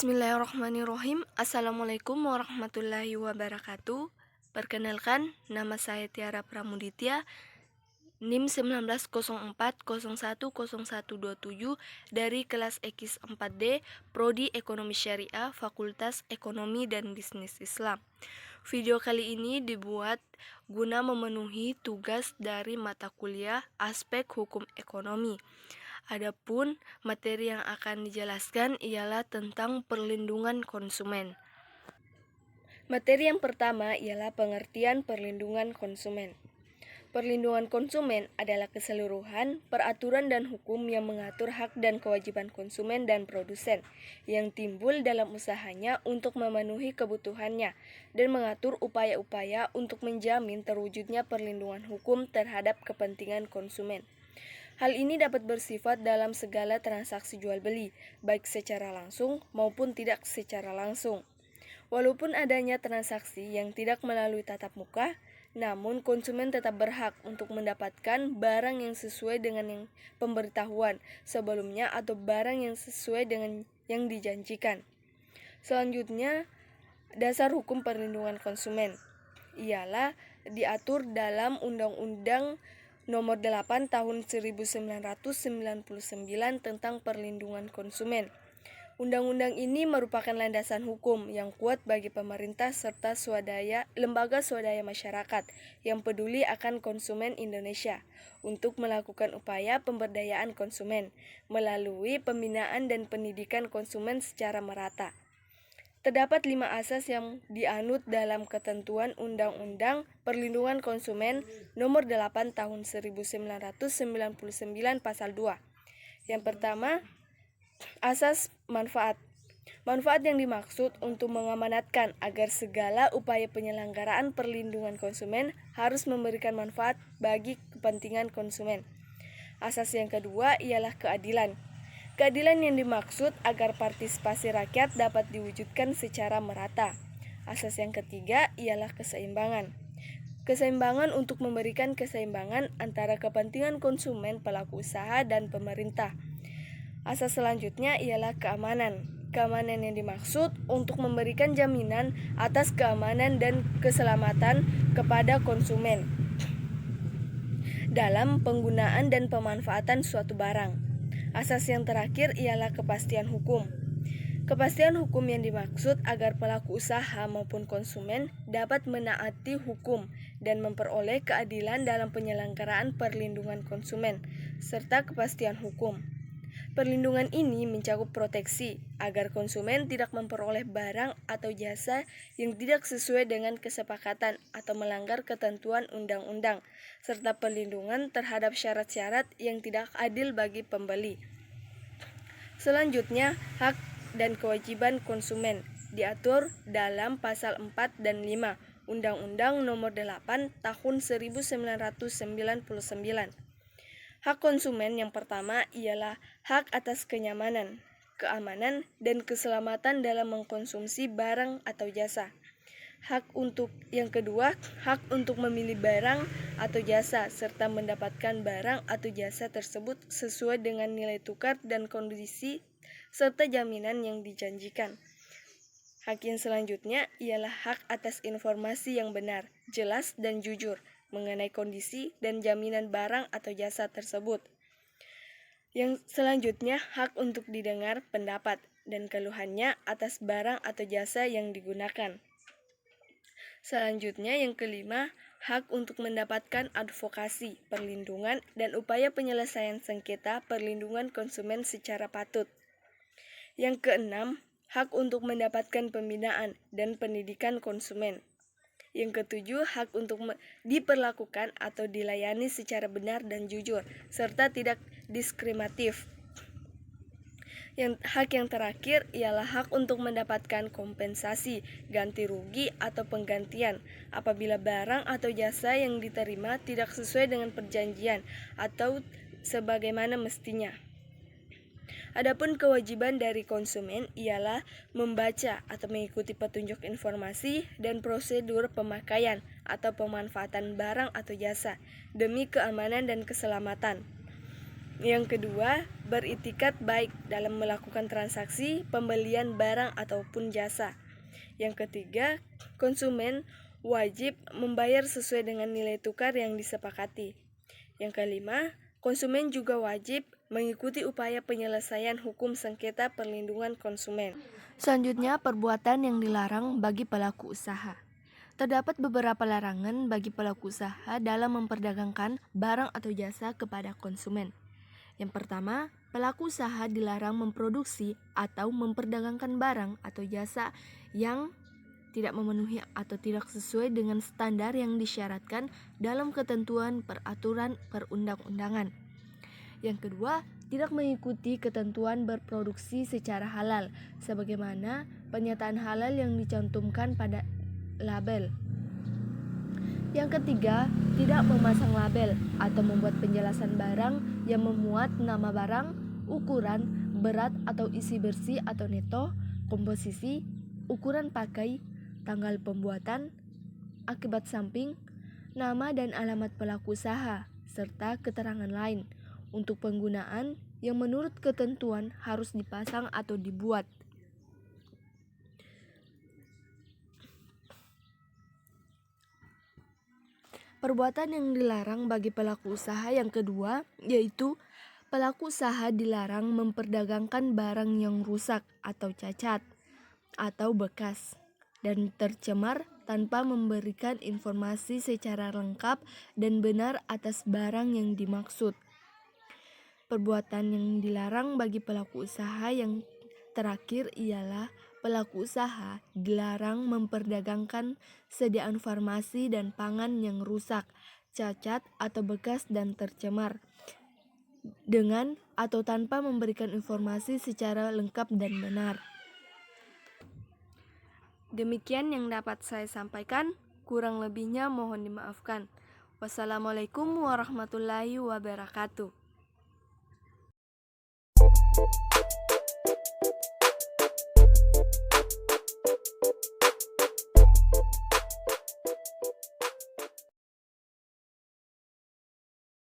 Bismillahirrahmanirrahim. Assalamualaikum warahmatullahi wabarakatuh. Perkenalkan, nama saya Tiara Pramuditya, NIM 1904010127 dari kelas X 4D, Prodi Ekonomi Syariah, Fakultas Ekonomi dan Bisnis Islam. Video kali ini dibuat guna memenuhi tugas dari mata kuliah Aspek Hukum Ekonomi. Adapun materi yang akan dijelaskan ialah tentang perlindungan konsumen. Materi yang pertama ialah pengertian perlindungan konsumen. Perlindungan konsumen adalah keseluruhan peraturan dan hukum yang mengatur hak dan kewajiban konsumen dan produsen yang timbul dalam usahanya untuk memenuhi kebutuhannya dan mengatur upaya-upaya untuk menjamin terwujudnya perlindungan hukum terhadap kepentingan konsumen. Hal ini dapat bersifat dalam segala transaksi jual-beli, baik secara langsung maupun tidak secara langsung. Walaupun adanya transaksi yang tidak melalui tatap muka, namun konsumen tetap berhak untuk mendapatkan barang yang sesuai dengan yang pemberitahuan sebelumnya atau barang yang sesuai dengan yang dijanjikan. Selanjutnya, dasar hukum perlindungan konsumen ialah diatur dalam Undang-Undang Nomor 8 Tahun 1999 tentang perlindungan konsumen. Undang-undang ini merupakan landasan hukum yang kuat bagi pemerintah serta lembaga swadaya masyarakat yang peduli akan konsumen Indonesia untuk melakukan upaya pemberdayaan konsumen melalui pembinaan dan pendidikan konsumen secara merata. Terdapat 5 asas yang dianut dalam ketentuan Undang-Undang Perlindungan Konsumen Nomor 8 Tahun 1999 Pasal 2. Yang pertama, asas manfaat. Manfaat yang dimaksud untuk mengamanatkan agar segala upaya penyelenggaraan perlindungan konsumen harus memberikan manfaat bagi kepentingan konsumen. Asas yang kedua ialah keadilan. Keadilan yang dimaksud agar partisipasi rakyat dapat diwujudkan secara merata. Asas yang ketiga ialah keseimbangan. Keseimbangan untuk memberikan keseimbangan antara kepentingan konsumen, pelaku usaha, dan pemerintah. Asas selanjutnya ialah keamanan. Keamanan yang dimaksud untuk memberikan jaminan atas keamanan dan keselamatan kepada konsumen dalam penggunaan dan pemanfaatan suatu barang. Asas yang terakhir ialah kepastian hukum. Kepastian hukum yang dimaksud agar pelaku usaha maupun konsumen dapat menaati hukum dan memperoleh keadilan dalam penyelenggaraan perlindungan konsumen, serta kepastian hukum. Perlindungan ini mencakup proteksi agar konsumen tidak memperoleh barang atau jasa yang tidak sesuai dengan kesepakatan atau melanggar ketentuan undang-undang, serta perlindungan terhadap syarat-syarat yang tidak adil bagi pembeli. Selanjutnya, hak dan kewajiban konsumen diatur dalam pasal 4 dan 5 Undang-Undang Nomor 8 Tahun 1999. Hak konsumen yang pertama ialah hak atas kenyamanan, keamanan, dan keselamatan dalam mengkonsumsi barang atau jasa. Yang kedua, hak untuk memilih barang atau jasa serta mendapatkan barang atau jasa tersebut sesuai dengan nilai tukar dan kondisi serta jaminan yang dijanjikan. Hak yang selanjutnya ialah hak atas informasi yang benar, jelas, dan jujur mengenai kondisi dan jaminan barang atau jasa tersebut. Yang selanjutnya, hak untuk didengar pendapat dan keluhannya atas barang atau jasa yang digunakan. Selanjutnya, yang kelima, hak untuk mendapatkan advokasi, perlindungan, dan upaya penyelesaian sengketa perlindungan konsumen secara patut. Yang keenam, hak untuk mendapatkan pembinaan dan pendidikan konsumen. Yang ketujuh, hak untuk diperlakukan atau dilayani secara benar dan jujur, serta tidak diskriminatif. Hak yang terakhir ialah hak untuk mendapatkan kompensasi, ganti rugi, atau penggantian apabila barang atau jasa yang diterima tidak sesuai dengan perjanjian atau sebagaimana mestinya. Adapun kewajiban dari konsumen ialah membaca atau mengikuti petunjuk informasi dan prosedur pemakaian atau pemanfaatan barang atau jasa demi keamanan dan keselamatan. Yang kedua, beritikat baik dalam melakukan transaksi pembelian barang ataupun jasa. Yang ketiga, konsumen wajib membayar sesuai dengan nilai tukar yang disepakati. Yang kelima, konsumen juga wajib mengikuti upaya penyelesaian hukum sengketa perlindungan konsumen. Selanjutnya, perbuatan yang dilarang bagi pelaku usaha. Terdapat beberapa larangan bagi pelaku usaha dalam memperdagangkan barang atau jasa kepada konsumen. Yang pertama, pelaku usaha dilarang memproduksi atau memperdagangkan barang atau jasa yang tidak memenuhi atau tidak sesuai dengan standar yang disyaratkan dalam ketentuan peraturan perundang-undangan. Yang kedua, tidak mengikuti ketentuan berproduksi secara halal, sebagaimana pernyataan halal yang dicantumkan pada label. Yang ketiga, tidak memasang label atau membuat penjelasan barang yang memuat nama barang, ukuran, berat atau isi bersih atau neto, komposisi, ukuran pakai, tanggal pembuatan, akibat samping, nama dan alamat pelaku usaha, serta keterangan lain untuk penggunaan yang menurut ketentuan harus dipasang atau dibuat. Perbuatan yang dilarang bagi pelaku usaha yang kedua, yaitu pelaku usaha dilarang memperdagangkan barang yang rusak atau cacat atau bekas dan tercemar tanpa memberikan informasi secara lengkap dan benar atas barang yang dimaksud. Perbuatan yang dilarang bagi pelaku usaha yang terakhir ialah pelaku usaha dilarang memperdagangkan sediaan farmasi dan pangan yang rusak, cacat, atau bekas dan tercemar dengan atau tanpa memberikan informasi secara lengkap dan benar. Demikian yang dapat saya sampaikan, kurang lebihnya mohon dimaafkan. Wassalamualaikum warahmatullahi wabarakatuh.